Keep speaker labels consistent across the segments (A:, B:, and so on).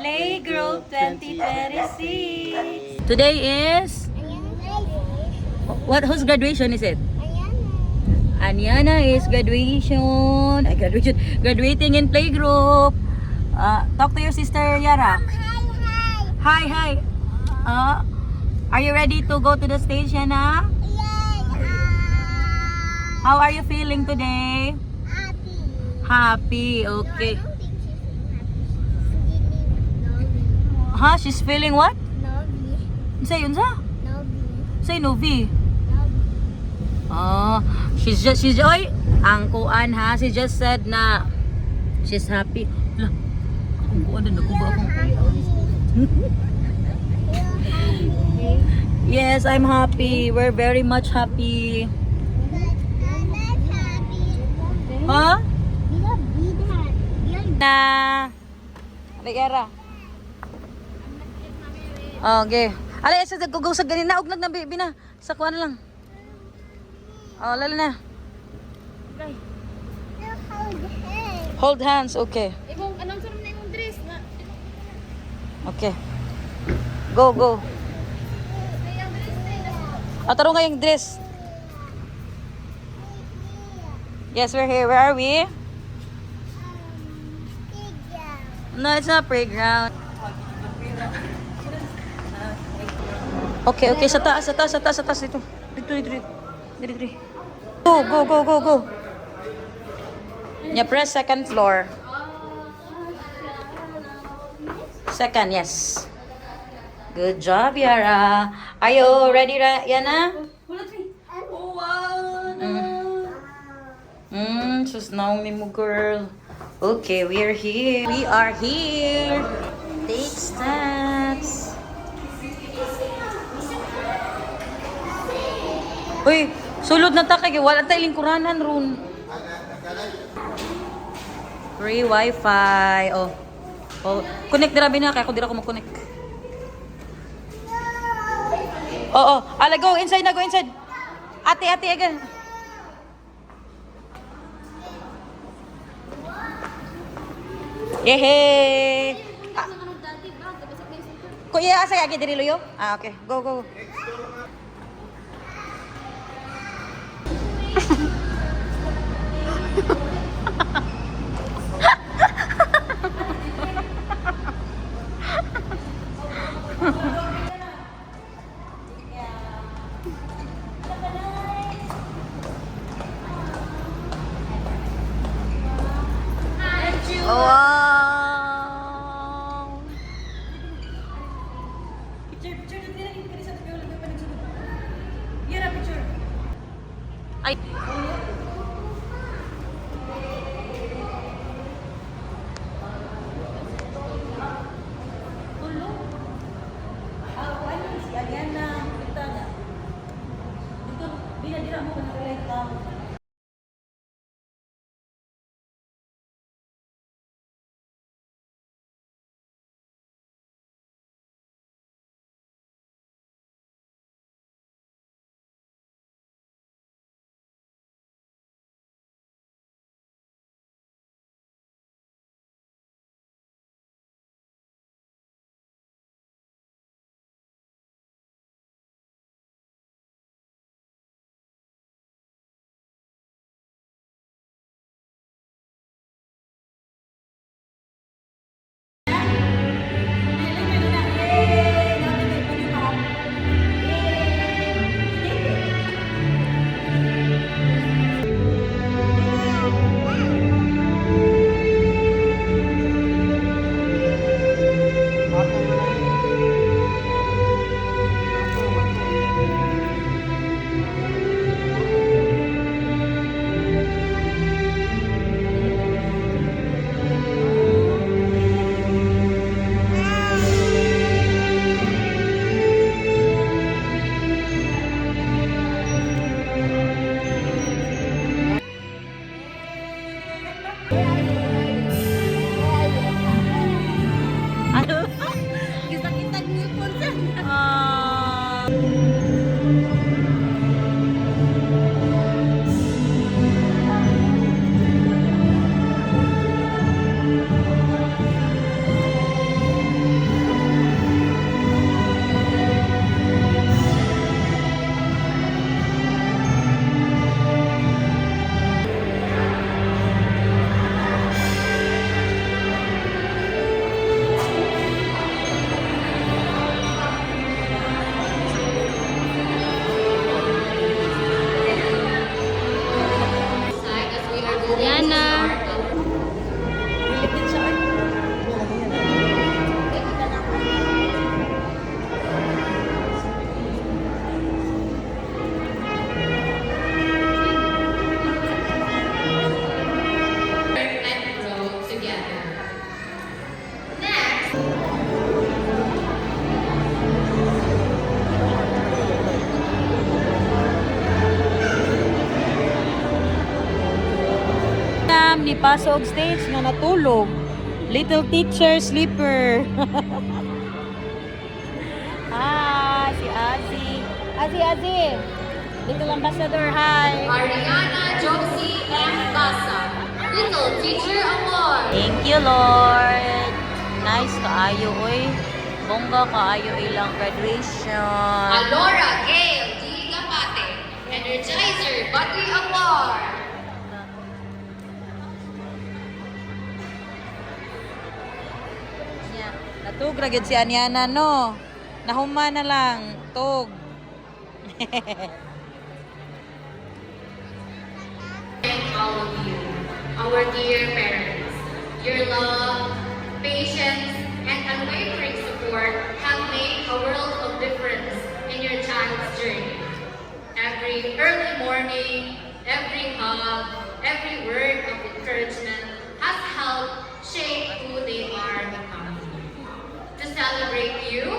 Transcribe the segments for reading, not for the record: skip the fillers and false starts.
A: Playgroup 2026. Today is what? Whose graduation is it? Anyana is graduation. Graduating in playgroup. Talk to your sister Yara. Hi, hi. Are you ready to go to the stage, Yana? How are you feeling today? Happy. Okay. Huh? She's feeling what? Say yun sa? Say Novi. Oh, she's oy, ang kuan ha, she just said na she's happy. Lah, ang kuan na nakuha ako. Yes, I'm happy. We're very much happy. Huh? Na. Yara. Okay. Alay, sa gugaw sa ganina, ug na bibi na. Sa kuan lang. Oh, lalo na. Hold hands, okay.
B: Anong sarap na yung dress na?
A: Okay. Go, go. Tarong nga yung dress. Yes, we're here. Where are we? No, it's not playground. Okay, okay. Sa taas. Dito. Go. Yeah, press second floor. Second, yes. Good job, Yara. Are you ready, Yana?
B: Oh, wow!
A: Sus Naomi mo, girl. Okay, we are here. Take steps. Uy, sulod na ta kay wala ta lingkuranan ron. Free wifi. Oh. Connect dira bina kay ako dira ko mag-connect. Oh. Ala, go inside. Ate again. Yehey! Kuya, asa yagi diri luyo? Okay. Go. Wow! Picture. Ay. pasok stage nga natulog. Little teacher sleeper. Ah, si Azi. Azi. Little ambassador, hi.
B: Ariana Josie M. Basa, Little Teacher Award.
A: Thank you, Lord. Nice kaayo, oy. Bongga kaayo ilang graduation.
B: Alora Gail D. Gapate, Energizer Battery Award.
A: Yeah. Natug ra gyud si Aniana, no. Nahuma na lang, tug.
B: Thank all of you, our dear parents. Your love, patience, and unwavering support have made a world of difference in your child's journey. Every early morning, every hug, every word of encouragement has helped shape who they are becoming. To celebrate you,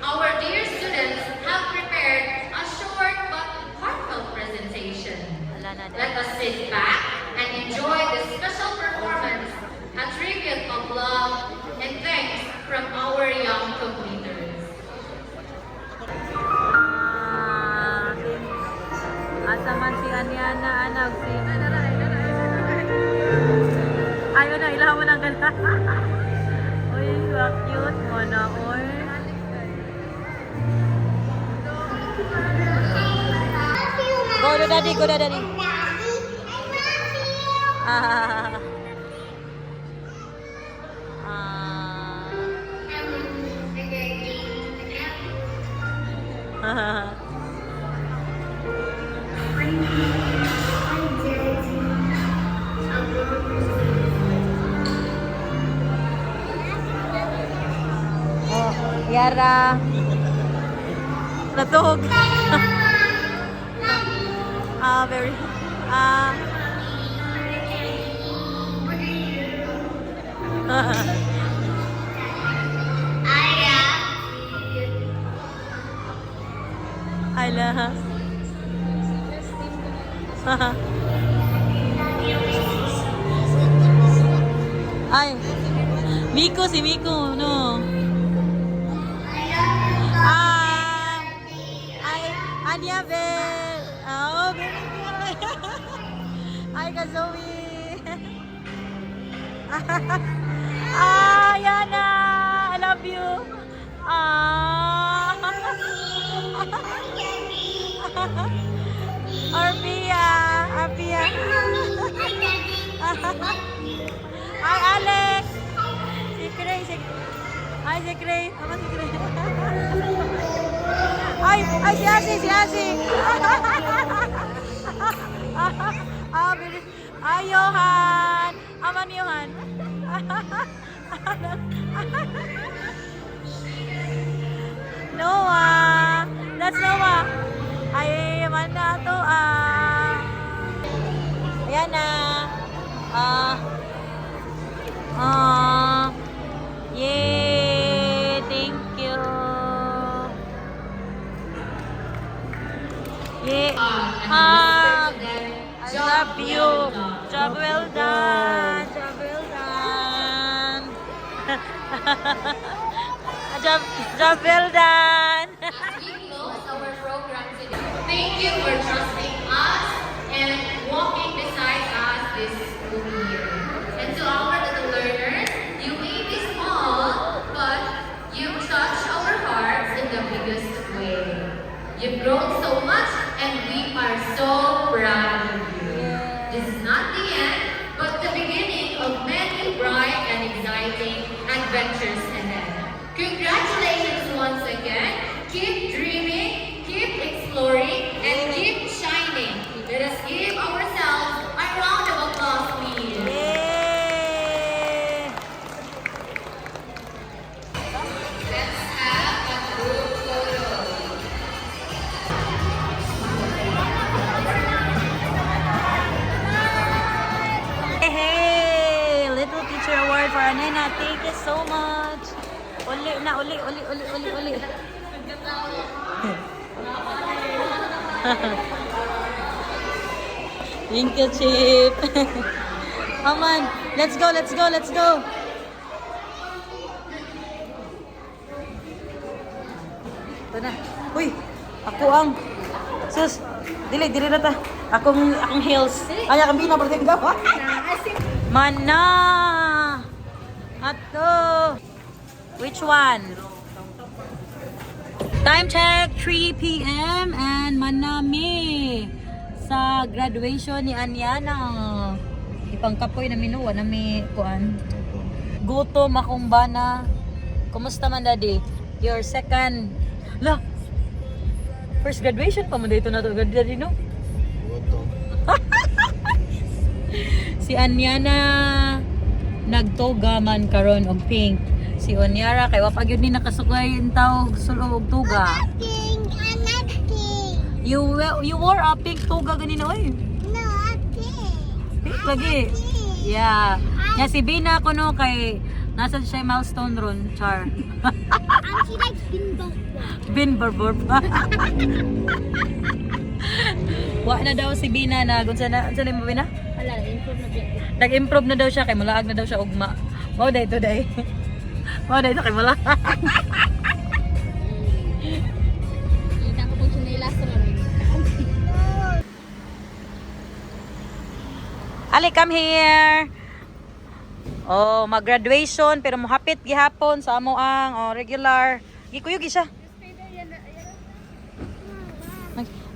B: our dear students have prepared a short but heartfelt presentation. Let us sit back and enjoy this special performance, a tribute of love and thanks from our young completers.
A: Asa man si Aniana, anak si... Ayun na, ilaw mo ng ganda. Uy, cute mo na, oy. Go to daddy, go to daddy. Ah. Ah. Oh, Yara. Natog. Very. I love. Ay, Miko, si Miko, no. Anya Bell. Oh, very good. Hi, Kazoe. Yana, I love you. Arpia. Hi, Alex. Si Cray. Hi, si Cray. Apa si Cray? Ay, si Asi. Ay, Johan. Aman, Johan. Noah. That's Noah. Ay, mana to ayan na. Yay, thank you. Yay. I love you. Job well done. Job well done.
B: As we close our program today, thank you for trusting us and walking beside us this school year. And to our little learners, you may be small, but you've touched our hearts in the biggest way. You've grown so much, and we are so proud of you. This is not the end, but the beginning of many bright and exciting adventures ahead. Congratulations once again. Keep dreaming, keep exploring, and keep shining. Let us give ourselves a round of applause, please.
A: Yay!
B: Let's have a group photo.
A: Hey, Little Teacher Award for Anena. Thank you so much. Uli. Thank you, Chip. Come on. Let's go, let's go, let's go. Ito na. Uy, ako ang... Sus, dili na ta. Akong heels. Ay, akong bina, pero tingin ka. Mana! Ato! Which one? Time check, 3 p.m. and manami sa graduation ni Anyana. Ipangkapoy na minuwa na may kuan. Gutom akong bana. Kumusta man daddy? Your second. La. First graduation pa mo dito na to daddy no? Si Anyana nagtoga man karon og pink. Si Onyara kay wa pa gyud ni nakasukay in tawag sulog og tuga. You wore a pink tuga ganina oy. Pink lagi. Yeah. Nya si Bina ko no kay nasa siya milestone ron, char.
C: She likes
A: Bin Barber pa. Wa na daw si Bina na unsa na mo Bina?
C: Wala, improve na dyan.
A: Nag-improve na daw siya kay mulaag na daw siya ugma. Mao day today. Mao day kay mula.
C: Ina ko pong chinelas na rin.
A: Ali, come here. Oh, mag-graduation pero mohapit gihapon sa amo ang regular. Gikuyog siya.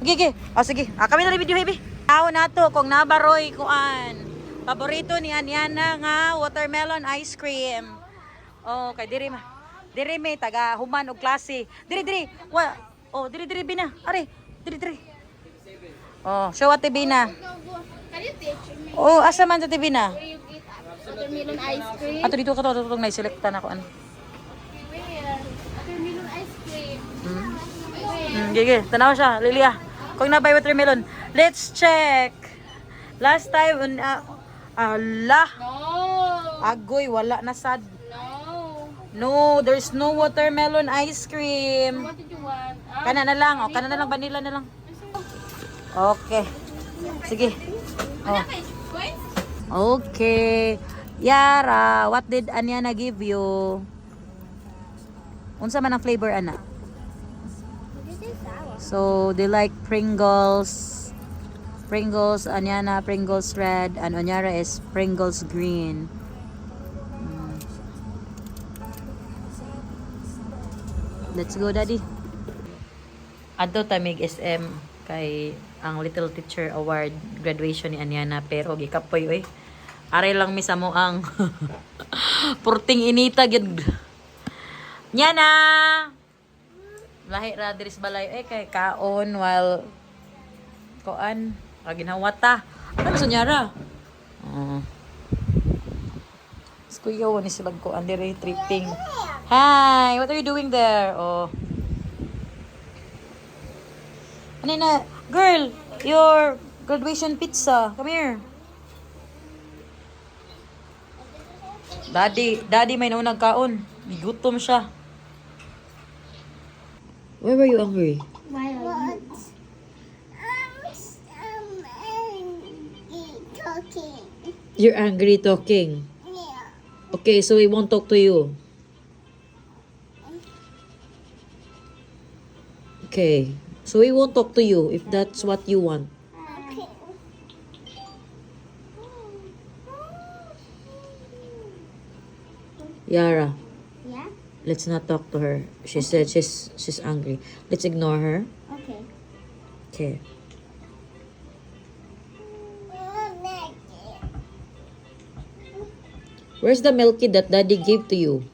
A: Gigi. Oh sige. Kami na rin video heavy. Tao na to kung nabaroy kuan. Paborito ni Anyana nga watermelon ice cream. Oh, kay diri ma. Diri may taga human og klase. Diri. Wa. Oh, diri Bina. Are. Diri. Oh, show at Bina.
C: Can you teach me
A: Oh, asa man sa Bina?
C: where you eat watermelon ice cream?
A: Ato dito ka to na-selectan ako ano.
C: Where? Watermelon ice cream. Where?
A: Gigi, tanaw siya, Lilia. Kung nabay watermelon, let's check. Last time, ala,
C: No.
A: agoy, wala na sad.
C: No.
A: No, there's no watermelon ice cream.
C: What did you want?
A: Kana na lang, vanilla na lang. Okay. Sige. Oh. Okay. Yara, what did Anyana give you? Unsa man ang flavor ana? So, they like Pringles. Pringles, Anyana, Pringles red, and Onyara is Pringles green. Let's go, Daddy. Adto tamig SM kay ang Little Teacher Award graduation ni Anyana pero gikapoy oy. Aray lang mi sa mo ang purting inita gyud. Nyana. Lahi ra diris balay kay kaon while koan kaginhawata. Ano sa nyara? Skuyaw ni sila koan dire tripping. Hi, what are you doing there? Oh. Ano na? Girl, your graduation pizza. Come here. Daddy may naunang kaon. Gutom siya. Why were you hungry?
C: Why are you?
D: Talking.
A: You're angry talking.
D: Yeah.
A: Okay, so we won't talk to you. Okay. So we won't talk to you if that's what you want.
D: Okay.
A: Yara,
C: Yeah?
A: let's not talk to her. She said she's angry. Let's ignore her.
C: Okay.
A: Okay. Where's the milky that daddy gave to you?